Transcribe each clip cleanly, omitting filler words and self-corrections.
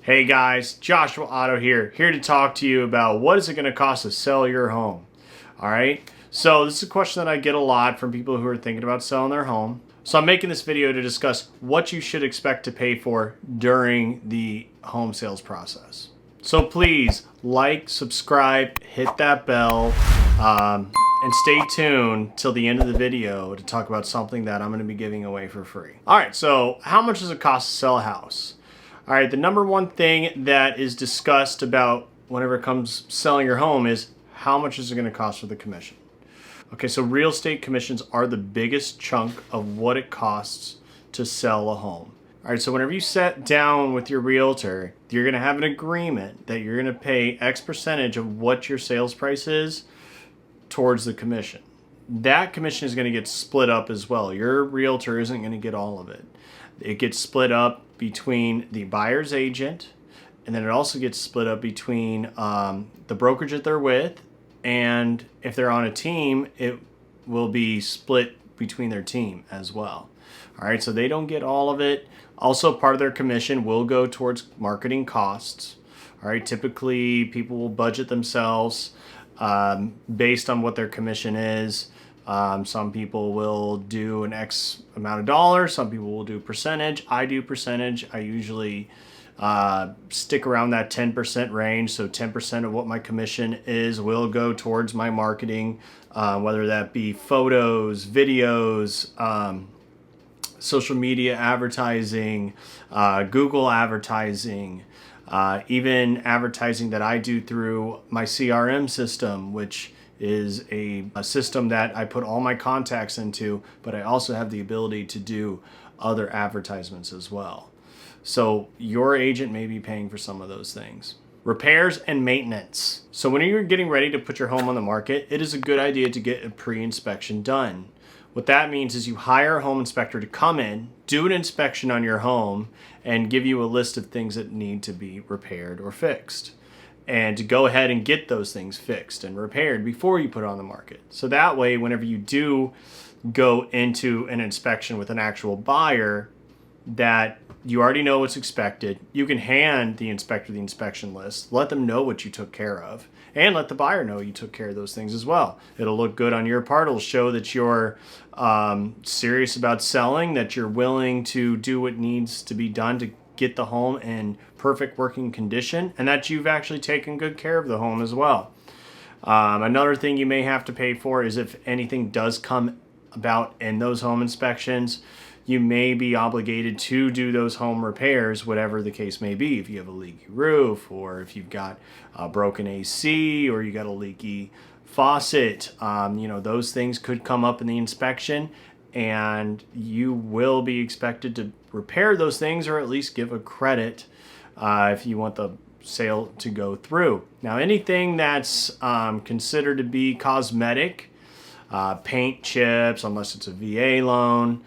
Hey guys, Joshua Otto here to talk to you about what is it going to cost to sell your home. Alright, so this is a question that I get a lot from people who are thinking about selling their home. So I'm making this video to discuss what you should expect to pay for during the home sales process. So please like, subscribe, hit that bell, and stay tuned till the end of the video to talk about something that I'm going to be giving away for free. Alright, so how much does it cost to sell a house? All right, the number one thing that is discussed about whenever it comes selling your home is how much is it going to cost for the commission. Okay, so real estate commissions are the biggest chunk of what it costs to sell a home. All right, so whenever you sit down with your realtor, you're going to have an agreement that you're going to pay X percentage of what your sales price is towards the commission. That commission is going to get split up as well. Your realtor isn't going to get all of it. It gets split up between the buyer's agent, and then it also gets split up between the brokerage that they're with, and if they're on a team, it will be split between their team as well. All right, so they don't get all of it. Also, part of their commission will go towards marketing costs. All right, typically people will budget themselves based on what their commission is. Some people will do an X amount of dollars. Some people will do percentage. I do percentage. I usually stick around that 10% range. So 10% of what my commission is will go towards my marketing, whether that be photos, videos, social media advertising, Google advertising, even advertising that I do through my CRM system, which is a system that I put all my contacts into, but I also have the ability to do other advertisements as well. So your agent may be paying for some of those things. Repairs and maintenance. So when you're getting ready to put your home on the market, it is a good idea to get a pre-inspection done. What that means is you hire a home inspector to come in, do an inspection on your home, and give you a list of things that need to be repaired or fixed, and to go ahead and get those things fixed and repaired before you put it on the market. So that way, whenever you do go into an inspection with an actual buyer, that you already know what's expected. You can hand the inspector the inspection list, let them know what you took care of, and let the buyer know you took care of those things as well. It'll look good on your part. It'll show that you're serious about selling, that you're willing to do what needs to be done to get the home in perfect working condition, and that you've actually taken good care of the home as well. Another thing you may have to pay for is if anything does come about in those home inspections, you may be obligated to do those home repairs, whatever the case may be. If you have a leaky roof, or if you've got a broken AC, or you got a leaky faucet, those things could come up in the inspection, and you will be expected to repair those things, or at least give a credit if you want the sale to go through. Now, anything that's considered to be cosmetic, paint chips, unless it's a VA loan,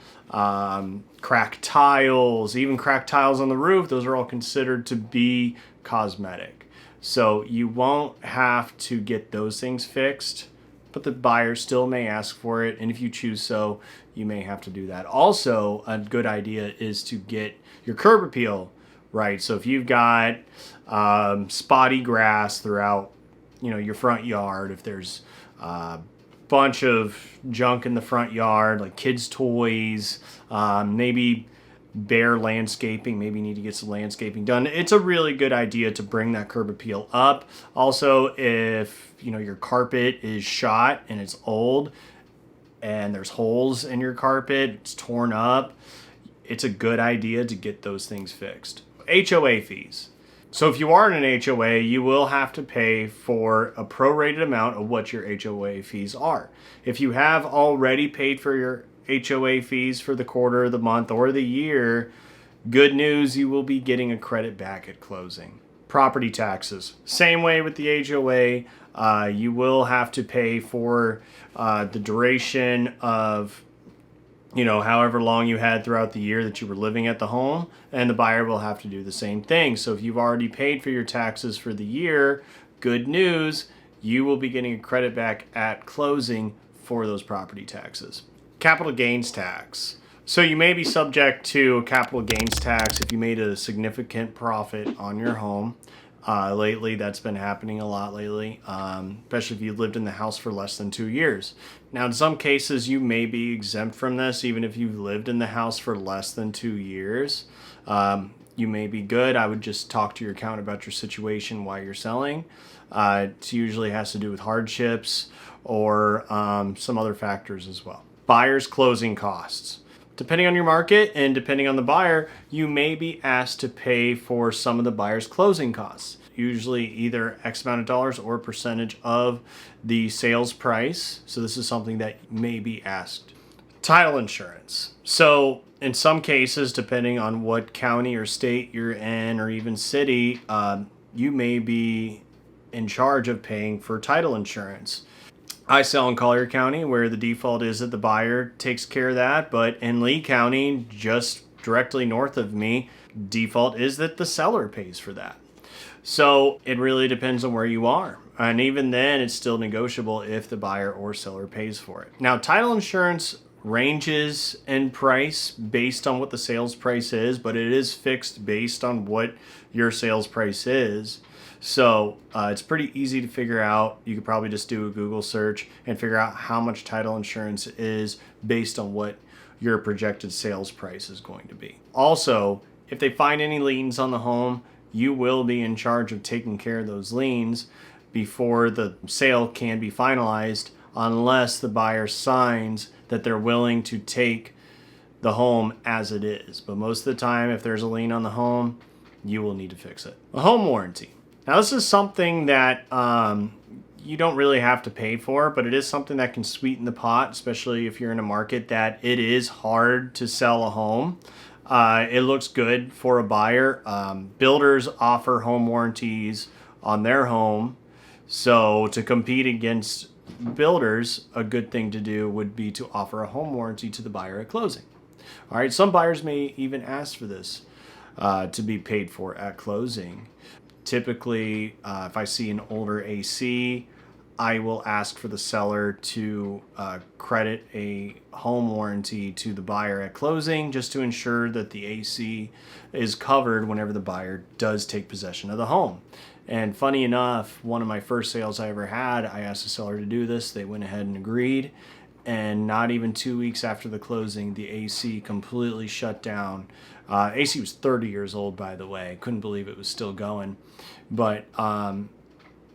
cracked tiles, even cracked tiles on the roof, those are all considered to be cosmetic. So you won't have to get those things fixed, but the buyer still may ask for it, and if you choose so, you may have to do that. Also, a good idea is to get your curb appeal right. So if you've got spotty grass throughout, your front yard, if there's bunch of junk in the front yard, like kids' toys, maybe bare landscaping, maybe you need to get some landscaping done. It's a really good idea to bring that curb appeal up. Also, if your carpet is shot and it's old and there's holes in your carpet, it's torn up, it's a good idea to get those things fixed. HOA fees. So if you are in an HOA, you will have to pay for a prorated amount of what your HOA fees are. If you have already paid for your HOA fees for the quarter, the month, or the year, good news, you will be getting a credit back at closing. Property taxes. Same way with the HOA. You will have to pay for the duration of however long you had throughout the year that you were living at the home, and the buyer will have to do the same thing. So if you've already paid for your taxes for the year, good news, you will be getting a credit back at closing for those property taxes. Capital gains tax. So you may be subject to capital gains tax if you made a significant profit on your home. Lately, that's been happening a lot lately, especially if you lived in the house for less than 2 years. Now, in some cases, you may be exempt from this, even if you've lived in the house for less than 2 years. You may be good. I would just talk to your accountant about your situation while you're selling. It usually has to do with hardships or some other factors as well. Buyer's closing costs. Depending on your market and depending on the buyer, you may be asked to pay for some of the buyer's closing costs. Usually either X amount of dollars or percentage of the sales price. So this is something that may be asked. Title insurance. So in some cases, depending on what county or state you're in or even city, you may be in charge of paying for title insurance. I sell in Collier County, where the default is that the buyer takes care of that, but in Lee County, just directly north of me, default is that the seller pays for that. So it really depends on where you are. And even then, it's still negotiable if the buyer or seller pays for it. Now, title insurance ranges in price based on what the sales price is, but it is fixed based on what your sales price is. So it's pretty easy to figure out. You could probably just do a Google search and figure out how much title insurance is based on what your projected sales price is going to be. Also, if they find any liens on the home, you will be in charge of taking care of those liens before the sale can be finalized, unless the buyer signs that they're willing to take the home as it is. But most of the time, if there's a lien on the home, you will need to fix it. A home warranty. Now, this is something that you don't really have to pay for, but it is something that can sweeten the pot, especially if you're in a market that it is hard to sell a home. It looks good for a buyer. Builders offer home warranties on their home. So to compete against builders, a good thing to do would be to offer a home warranty to the buyer at closing. All right, some buyers may even ask for this to be paid for at closing. Typically, if I see an older AC, I will ask for the seller to credit a home warranty to the buyer at closing, just to ensure that the AC is covered whenever the buyer does take possession of the home. And funny enough, one of my first sales I ever had, I asked the seller to do this. They went ahead and agreed. And not even 2 weeks after the closing, the AC completely shut down. AC was 30 years old, by the way. Couldn't believe it was still going. But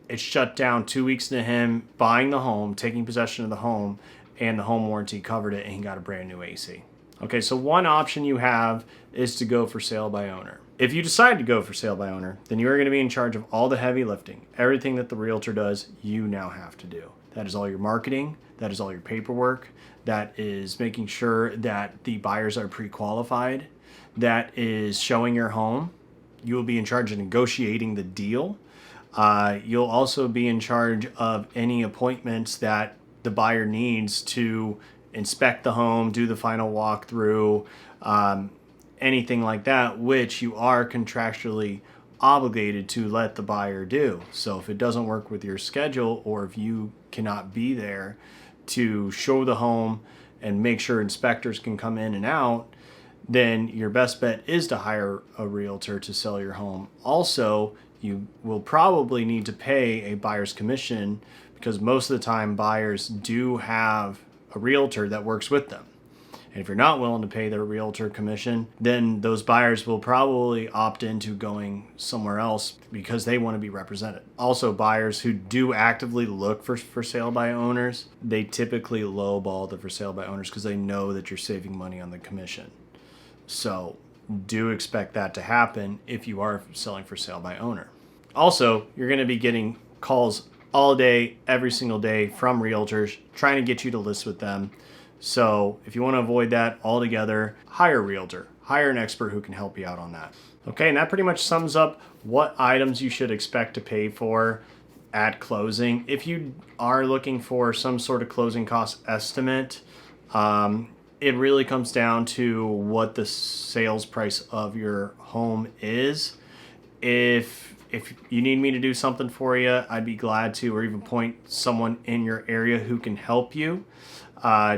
it shut down 2 weeks into him buying the home, taking possession of the home, and the home warranty covered it, and he got a brand new AC. Okay, so one option you have is to go for sale by owner. If you decide to go for sale by owner, then you are going to be in charge of all the heavy lifting. Everything that the realtor does, you now have to do. That is all your marketing. That is all your paperwork. That is making sure that the buyers are pre-qualified. That is showing your home. You will be in charge of negotiating the deal. You'll also be in charge of any appointments that the buyer needs to inspect the home, do the final walkthrough, anything like that, which you are contractually obligated to let the buyer do. So if it doesn't work with your schedule, or if you cannot be there to show the home and make sure inspectors can come in and out, then your best bet is to hire a realtor to sell your home. Also, you will probably need to pay a buyer's commission, because most of the time buyers do have a realtor that works with them. And if you're not willing to pay their realtor commission, then those buyers will probably opt into going somewhere else because they want to be represented. Also, buyers who do actively look for sale by owners, they typically lowball the for sale by owners because they know that you're saving money on the commission. So do expect that to happen if you are selling for sale by owner. Also, you're going to be getting calls all day, every single day from realtors trying to get you to list with them. So if you want to avoid that altogether, hire a realtor, hire an expert who can help you out on that. Okay, and that pretty much sums up what items you should expect to pay for at closing. If you are looking for some sort of closing cost estimate, it really comes down to what the sales price of your home is. If you need me to do something for you, I'd be glad to, or even point someone in your area who can help you.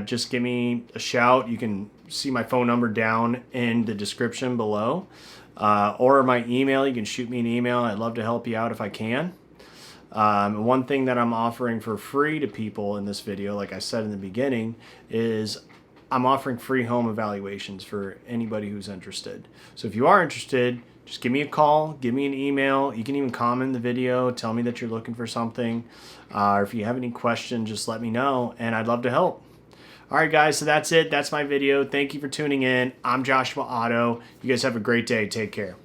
Just give me a shout. You can see my phone number down in the description below, or my email. You can shoot me an email. I'd love to help you out if I can. One thing that I'm offering for free to people in this video, like I said in the beginning, is I'm offering free home evaluations for anybody who's interested. So if you are interested, just give me a call, give me an email. You can even comment in the video, tell me that you're looking for something. Or if you have any questions, just let me know, and I'd love to help. All right, guys, so that's it. That's my video. Thank you for tuning in. I'm Joshua Otto. You guys have a great day. Take care.